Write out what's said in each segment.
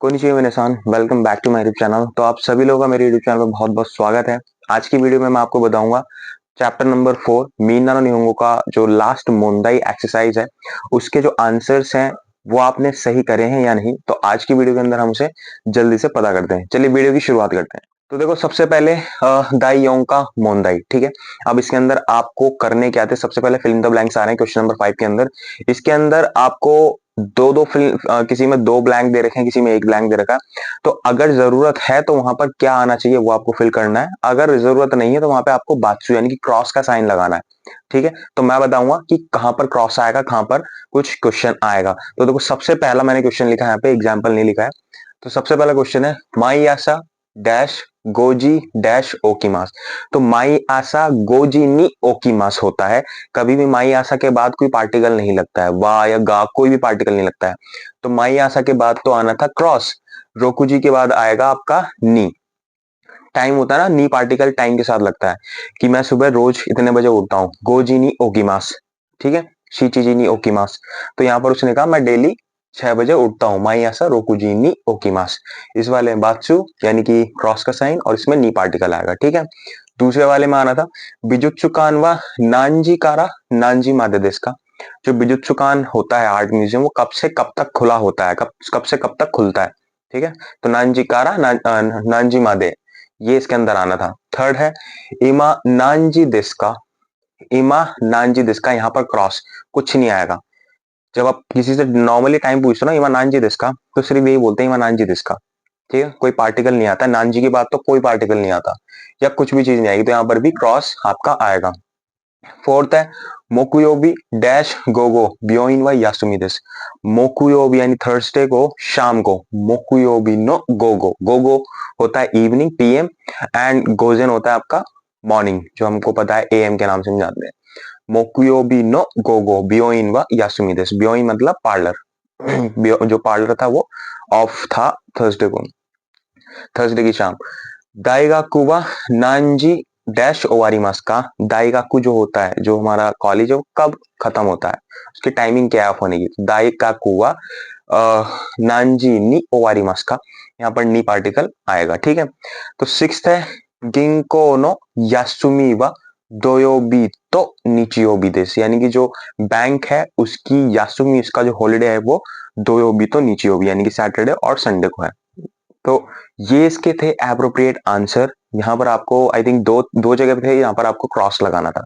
Konnichiwa मिनासान, welcome back to my YouTube channel. तो आप सभी लोगों का मेरे यूट्यूब चैनल पर बहुत बहुत स्वागत है। आज की वीडियो में मैं आपको बताऊंगा चैप्टर नंबर 4 मीना नो निहोंगो का जो लास्ट मोंदाई एक्सरसाइज है, उसके जो आंसर्स हैं वो आपने सही करे हैं या नहीं। तो आज की वीडियो के अंदर हम उसे जल्दी से पता करते हैं। चलिए वीडियो की शुरुआत करते हैं। तो देखो, सबसे पहले दाई योंग का मोंदाई, ठीक है। अब इसके अंदर आपको करने क्या थे, सबसे पहले फिल्म द ब्लैंक्स आ रहे हैं क्वेश्चन नंबर 5 के अंदर। इसके अंदर आपको दो दो फिल्म, किसी में दो ब्लैंक दे रखे हैं, किसी में एक ब्लैंक दे रखा है। तो अगर जरूरत है तो वहां पर क्या आना चाहिए वो आपको फिल करना है। अगर जरूरत नहीं है तो वहां पे आपको बात्सु यानी कि क्रॉस का साइन लगाना है, ठीक है। तो मैं बताऊंगा कि कहां पर क्रॉस आएगा, कहां पर कुछ क्वेश्चन आएगा। तो देखो, सबसे पहला मैंने क्वेश्चन लिखा है, यहाँ पे एग्जाम्पल नहीं लिखा है। तो सबसे पहला क्वेश्चन है माई आसा डैश गोजी डैश ओकीमास। तो माई आसा गोजी नी ओकीमास होता है। कभी भी माई आसा के बाद कोई पार्टिकल नहीं लगता है, वा या गा कोई भी पार्टिकल नहीं लगता है। तो माई आसा के बाद तो आना था क्रॉस, रोकुजी के बाद आएगा आपका नी। टाइम होता है ना, नी पार्टिकल टाइम के साथ लगता है कि मैं सुबह रोज इतने बजे उठता हूँ, गोजी नी ओकीमास, ठीक है, शीचिजी नी ओकीमास। तो यहाँ पर उसने कहा मैं डेली 6 बजे उठता हूँ, माई आसा रोकुजी नी ओकीमास। इस वाले में बात्सु यानी कि क्रॉस का साइन और इसमें नी पार्टिकल आएगा, ठीक है। दूसरे वाले में आना था बिजुत्सुकान व नानजी कारा नानजी मादेदेस का। जो बिजुत्सुकान होता है आर्ट म्यूजियम, वो कब से कब तक खुला होता है, कब से कब तक खुलता है, ठीक है। तो नानजी कारा नानजी मादे, ये इसके अंदर आना था। थर्ड है इमा नानजी दिस का। इमा नानजी दिस का, यहाँ पर क्रॉस कुछ नहीं आएगा। जब आप किसी से नॉर्मली टाइम पूछते हो ना, इमा नानजी दिस का, तो सिर्फ यही बोलते हैं इमा नानजी दिस का, ठीक है। कोई पार्टिकल नहीं आता, नानजी के बाद तो कोई पार्टिकल नहीं आता या कुछ भी चीज नहीं आएगी, तो यहाँ पर भी क्रॉस आपका आएगा। फोर्थ है मोकुयोबी डैश गोगो ब्योइन व यासुमिदेस। मोकुयोबी यानी थर्सडे को शाम को, मोकुयोबी नो गोगो, गोगो होता है इवनिंग पीएम, एंड गोजेन होता है आपका मॉर्निंग, जो हमको पता है एएम के नाम से हम जानते हैं। मोकुयोबी नो गोगो ब्योइन व यासुमिदेस। ब्योइन मतलब पार्लर जो पार्लर था वो ऑफ था थर्सडे को, थर्सडे की शाम। दाइगाकुवा नानजी डैश ओवारीमास का। दाइगाकू जो होता है, जो हमारा कॉलेज है, वो कब खत्म होता है, उसकी टाइमिंग क्या है ऑफ होने की। दाइगाकुवा नानजी नी ओवारीमास का, यहाँ पर नी पार्टिकल आएगा, ठीक है। तो सिक्स्थ है गिंको नो यासुमी व दोयोबी तो निचियोबी देस, यानी कि जो बैंक है उसकी यासुमी, इसका जो हॉलीडे है वो दोयोबी तो निचियोबी यानी कि सैटरडे और संडे को है। तो ये इसके थे एप्रोप्रिएट आंसर। यहाँ पर आपको आई थिंक दो दो जगह पे थे, यहाँ पर आपको क्रॉस लगाना था।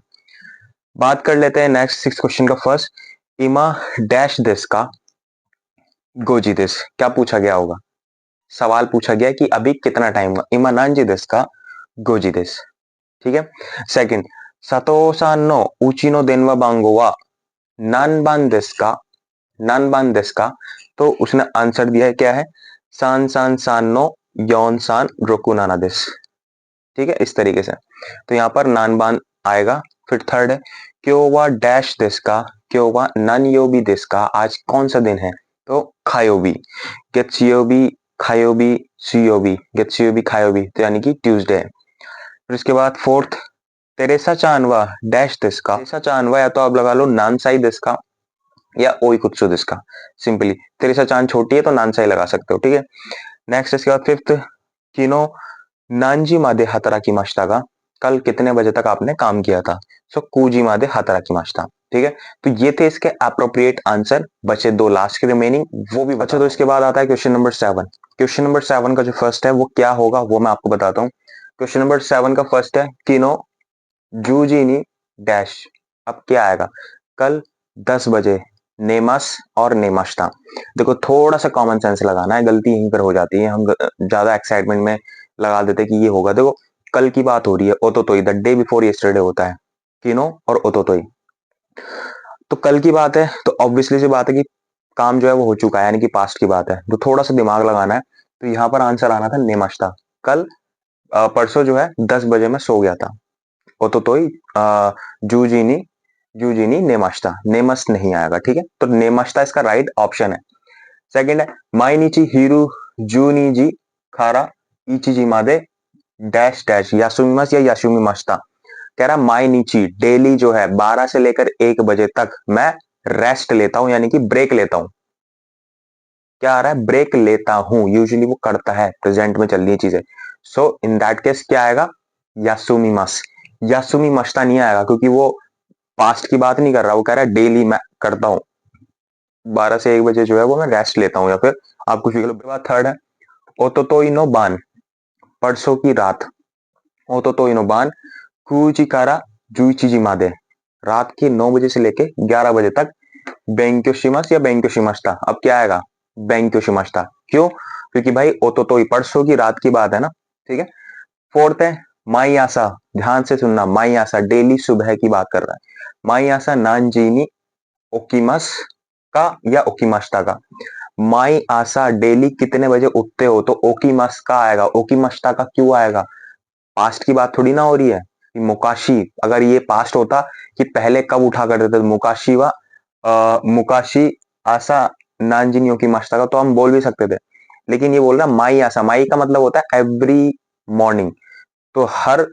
बात कर लेते हैं नेक्स्ट सिक्स क्वेश्चन का। फर्स्ट, इमा डैश दिस का गोजी दिस, क्या पूछा गया होगा। सवाल पूछा गया कि अभी कितना टाइम हुआ, इमा नानजी दिस का गोजी दिस, ठीक है। सेकंड, सतोसा नो उचिनो देनवा बांगो वा नानबान दिस का, नानबान दिस का। तो उसने आंसर दिया है क्या है, सान सान सान नो यौन सान रोकू नाना दिस, ठीक है, इस तरीके से। तो यहाँ पर नानबान आएगा। फिर थर्ड है क्योवा डैश दिस का, क्योवा नन योबी दिस का, आज कौन सा दिन है। तो खायोबी, गेत्सियोबी खायोबी सुयोबी, गेत्सियोबी खायोबी, तो यानी कि ट्यूसडे है। फिर इसके बाद फोर्थ, तेरेसा चानवा डैश दिस का। तेरेसा चानवा या तो आप लगा लो नानसाई दिस का या ओई कुत्सु दिस का। सिंपली तेरेसा चांद छोटी है तो नानसाई लगा सकते हो, ठीक है। नेक्स्ट इसके बाद फिफ्थ, किनो नानजी मादे हाताराकी माशिता का, कल कितने बजे तक आपने काम किया था। सो कूजी मादे हाताराकी माशिता, ठीक है। तो ये थे इसके अप्रोप्रिएट आंसर। बचे दो लास्ट के रिमेनिंग, वो भी बचा। तो इसके बाद आता है क्वेश्चन नंबर 7। क्वेश्चन नंबर 7 का जो फर्स्ट है वो क्या होगा वो मैं आपको बताता हूँ। क्वेश्चन नंबर 7 का फर्स्ट है किनो जूजीनी डैश। अब क्या आएगा, कल 10 बजे नेमस और नेमस्ता। देखो, थोड़ा सा कॉमन सेंस लगाना है, गलती यहीं पर हो जाती है, हम ज्यादा एक्साइटमेंट में लगा देते कि ये होगा। देखो, कल की बात हो रही है, ओतोतोई द डे बिफोर यस्टरडे होता है, किनो और ओतोतोई। तो कल की बात है तो ऑब्वियसली सी बात है कि काम जो है वो हो चुका है, यानी कि पास्ट की बात है। तो थोड़ा सा दिमाग लगाना है। तो यहाँ पर आंसर आना था नेमस्ता। कल परसों जो है 10 बजे मैं सो गया था। ओतोतोई जूजीनी जूजीनी नेमस्ता, नेमस नहीं आएगा, ठीक है। तो नेमस्ता इसका राइट ऑप्शन है। सेकंड है माइनिची हिरू जूनीजी खारा इचिजी मादे डैश डैश यासुमिमास या यासुमिमास्ता। कह रहा माई नीची डेली जो है 12 से लेकर 1 बजे तक मैं रेस्ट लेता हूं, यानी कि ब्रेक लेता हूं, क्या आ रहा है, ब्रेक लेता हूं, यूजुअली वो करता है, प्रेजेंट में चल रही है चीजें। सो इन दैट केस क्या आएगा, यासुमी मस। यासुमी मस्ता नहीं आएगा क्योंकि वो पास्ट की बात नहीं कर रहा, वो कह रहा है डेली मैं करता हूँ, 12 से 1 बजे जो है वो मैं रेस्ट लेता हूँ, या फिर आप कुछ भी। बात थर्ड है, ओतोतो इनो बान, परसों की रात। ओतोतो इनो बान कुची कारा जुइची जी मादे, रात के 9 बजे से लेके 11 बजे तक बेंक्यो शिमस या बेंक्यो शिमस्ता। अब क्या आएगा, बेंक्यो शिमस्ता। क्यों, क्योंकि भाई ओतोतो ही परसों की रात की बात है ना, ठीक है। फोर्थ है माई आसा, ध्यान से सुनना, माई आसा डेली सुबह की बात कर रहा है। माई आसा नानजीनी ओकीमस का या ओकीमस्ता का। माई आसा डेली कितने बजे उठते हो, तो ओकीमस का आएगा। ओकीमस्ता का क्यों आएगा, पास्ट की बात थोड़ी ना हो रही है। मुकाशी, अगर ये पास्ट होता कि पहले कब उठा करते थे, मुकाशी व मुकाशी आसा नानजिनियो की मस्ता का, तो हम बोल भी सकते थे। लेकिन ये बोल रहा माई आसा, माई का मतलब होता है एवरी मॉर्निंग, तो हर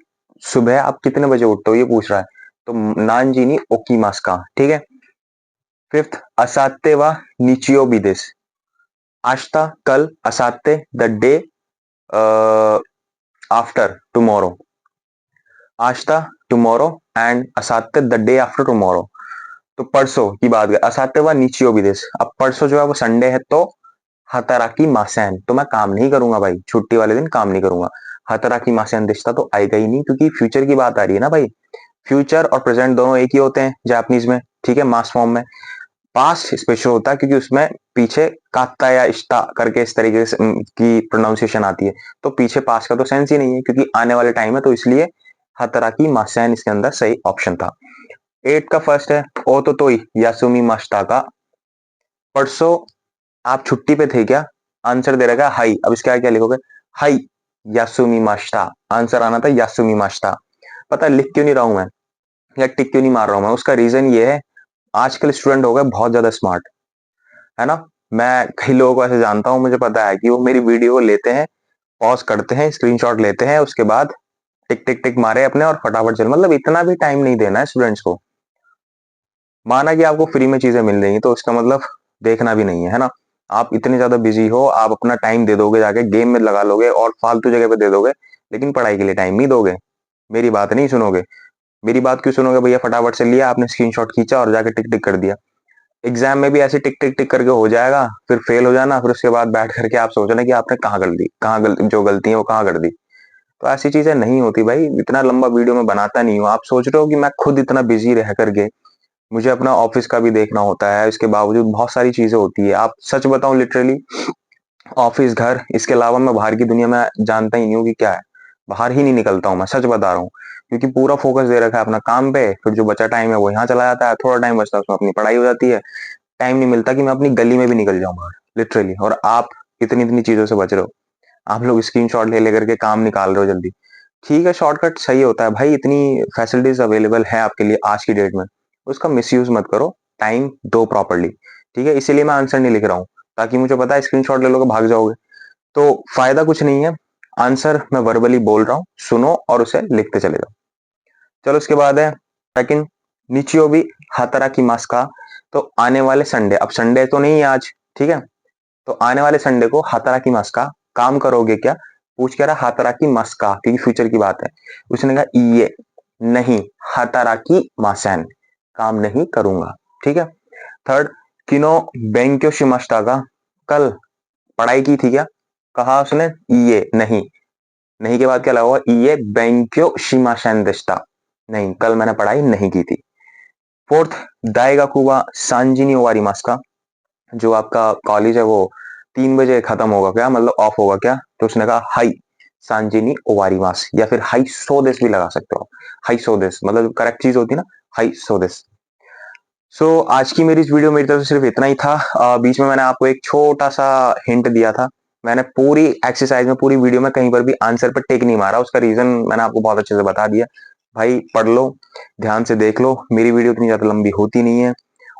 सुबह आप कितने बजे उठते हो ये पूछ रहा है, तो नानजिनी ओकीमास का, ठीक है। फिफ्थ असाते व निचियो बिदेस, आज था कल, असाते द डे आफ्टर टुमारो, आज था टुमारो एंड असाते द डे आफ्टर टुमारो। तो परसों की बात है, असाते व निचियो बिदेस, अब परसों जो है वो संडे है, तो हताराकी मासेन, तो मैं काम नहीं करूंगा भाई, छुट्टी वाले दिन काम नहीं करूंगा। हताराकी मासेन दिशता तो आएगा ही नहीं, क्योंकि फ्यूचर की बात आ रही है ना भाई। फ्यूचर और प्रेजेंट दोनों एक ही होते हैं जापानीज में, ठीक है, मास फॉर्म में। पास्ट स्पेशल होता है क्योंकि उसमें पीछे काता या इश्ता करके इस तरीके से की प्रोनाउंसिएशन आती है, तो पीछे पास्ट का तो सेंस ही नहीं है क्योंकि आने वाले टाइम है, तो इसलिए हतराकी मासेन इसके अंदर सही ऑप्शन था। 8 का फर्स्ट है ओतोतोई यासुमी मास्टा का, परसों आप छुट्टी पे थे क्या, आंसर दे रखा है हाई। अब इसके आगे क्या लिखोगे, हाई यासुमी मास्टा, आंसर आना था यासुमी मास्टा। पता लिख क्यों नहीं रहा हूं मैं, या टिक क्यों नहीं मार रहा हूं मैं, उसका रीजन ये है, आजकल स्टूडेंट हो गए बहुत ज्यादा स्मार्ट, है ना। मैं कई लोगों को ऐसे जानता हूं, मुझे पता है कि वो मेरी वीडियो को लेते हैं, पॉज करते हैं, स्क्रीनशॉट लेते हैं, उसके बाद टिक टिक टिक मारे अपने और फटाफट चल, मतलब इतना भी टाइम नहीं देना है स्टूडेंट्स को। माना कि आपको फ्री में चीजें मिल रही हैं, तो इसका मतलब देखना भी नहीं है, है ना। आप इतने ज्यादा बिजी हो, आप अपना टाइम दे दोगे, जाके गेम में लगा लोगे और फालतू जगह पे दे दोगे, लेकिन पढ़ाई के लिए टाइम नहीं दोगे, मेरी बात नहीं सुनोगे। मेरी बात क्यों सुनोगे भैया, फटाफट से लिया आपने स्क्रीनशॉट खींचा और जाके टिक टिक कर दिया। एग्जाम में भी ऐसे टिक टिक टिक करके हो जाएगा, फिर फेल हो जाना, फिर उसके बाद बैठ करके आप सोचना कि आपने कहाँ कर दी, जो गलती है वो कहाँ कर दी। तो ऐसी चीजें नहीं होती भाई, इतना लंबा वीडियो में बनाता नहीं हूँ। आप सोच रहे हो कि मैं खुद इतना बिजी रह करके, मुझे अपना ऑफिस का भी देखना होता है, इसके बावजूद बहुत सारी चीजें होती है। आप सच बताऊं, लिटरली ऑफिस घर इसके अलावा मैं बाहर की दुनिया में जानता ही नहीं हूँ कि क्या है, बाहर ही नहीं निकलता हूँ, मैं सच बता रहा हूँ। क्योंकि पूरा फोकस दे रखा है अपना काम पे, फिर जो बचा टाइम है वो यहाँ चला जाता है, थोड़ा टाइम बचता है उसमें अपनी पढ़ाई हो जाती है, टाइम नहीं मिलता कि मैं अपनी गली में भी निकल जाऊं बाहर, लिटरली। और आप इतनी इतनी चीजों से बच रहे हो, आप लोग स्क्रीनशॉट ले लेकर के काम निकाल रहे हो जल्दी। ठीक है, शॉर्टकट सही होता है भाई, इतनी फैसिलिटीज अवेलेबल है आपके लिए आज की डेट में, उसका मिसयूज मत करो, टाइम दो प्रॉपरली, ठीक है। इसीलिए मैं आंसर नहीं लिख रहा हूँ, ताकि मुझे पता है स्क्रीनशॉट ले लोगे भाग जाओगे, तो फायदा कुछ नहीं है। आंसर मैं वर्बली बोल रहा हूँ, सुनो और उसे लिखते चले जाओ। चलो उसके बाद है सेकंड, निचियो भी हातारा की मास्का, तो आने वाले संडे, अब संडे तो नहीं है आज, ठीक है, तो आने वाले संडे को हातारा की मास्का, काम करोगे क्या, पूछ कह रहा हातारा की मास्का, क्योंकि फ्यूचर की बात है। उसने कहा ये नहीं, हातारा की मासेन, काम नहीं करूंगा, ठीक है। थर्ड, किनो बेंक्यो शिमास्टा का, कल पढ़ाई की थी क्या, कहा उसने ये नहीं, नहीं के बाद क्या लगा हुआ, ये बेंक्यो शिमासेन दिस्ता, नहीं कल मैंने पढ़ाई नहीं की थी। फोर्थ, दाएगाकुवा सांजिनी ओवारी मास्का, जो आपका कॉलेज है वो 3 बजे खत्म होगा क्या, मतलब ऑफ होगा क्या, तो उसने कहा हाई सांजिनी ओवारी मास, या फिर हाई सोदेस भी लगा सकते हो, हाई सोदेस मतलब करेक्ट चीज होती है ना, हाई सोदेस। सो आज की मेरी इस वीडियो मेरी तरफ से सिर्फ इतना ही था। बीच में मैंने आपको एक छोटा सा हिंट दिया था, मैंने पूरी एक्सरसाइज में पूरी वीडियो में कहीं पर भी आंसर पर टिक नहीं मारा, उसका रीजन मैंने आपको बहुत अच्छे से बता दिया। भाई पढ़ लो, ध्यान से देख लो, मेरी वीडियो इतनी ज्यादा लंबी होती नहीं है,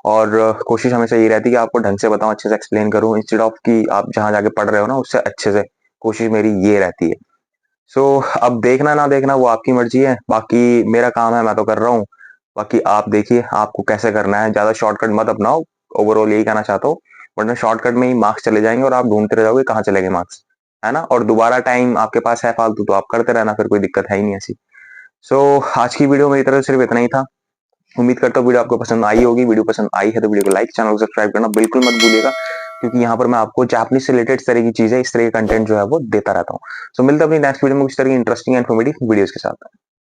और कोशिश हमेशा ये रहती है कि आपको ढंग से बताऊं, अच्छे से एक्सप्लेन करूं, इंस्टेड ऑफ कि आप जहां जाके पढ़ रहे हो ना उससे अच्छे से, कोशिश मेरी ये रहती है। सो अब देखना ना देखना वो आपकी मर्जी है, बाकी मेरा काम है मैं तो कर रहा हूँ, बाकी आप देखिए आपको कैसे करना है, ज्यादा शॉर्टकट मत अपनाओ, ओवरऑल यही कहना चाहता हूँ। वरना शॉर्टकट में ही मार्क्स चले जाएंगे और आप ढूंढते रह जाओगे कहाँ चले गए मार्क्स, है ना। और दोबारा टाइम आपके पास है फालतू तो आप करते रहना, फिर कोई दिक्कत है ही नहीं ऐसी। सो आज की वीडियो मेरी तरफ से सिर्फ इतना ही था। उम्मीद करता हूँ वीडियो आपको पसंद आई होगी। वीडियो पसंद आई है तो वीडियो को लाइक, चैनल को सब्सक्राइब करना बिल्कुल मत भूलिएगा, क्योंकि यहाँ पर मैं आपको जापानीज से रिलेटेड इस तरह की चीजें, इस तरह के कंटेंट जो है वो देता रहता हूँ। सो मिलता है अपनी नेक्स्ट वीडियो में कुछ तरह की इंटरेस्टिंग एंड इन्फॉर्मेटिव वीडियोस के साथ।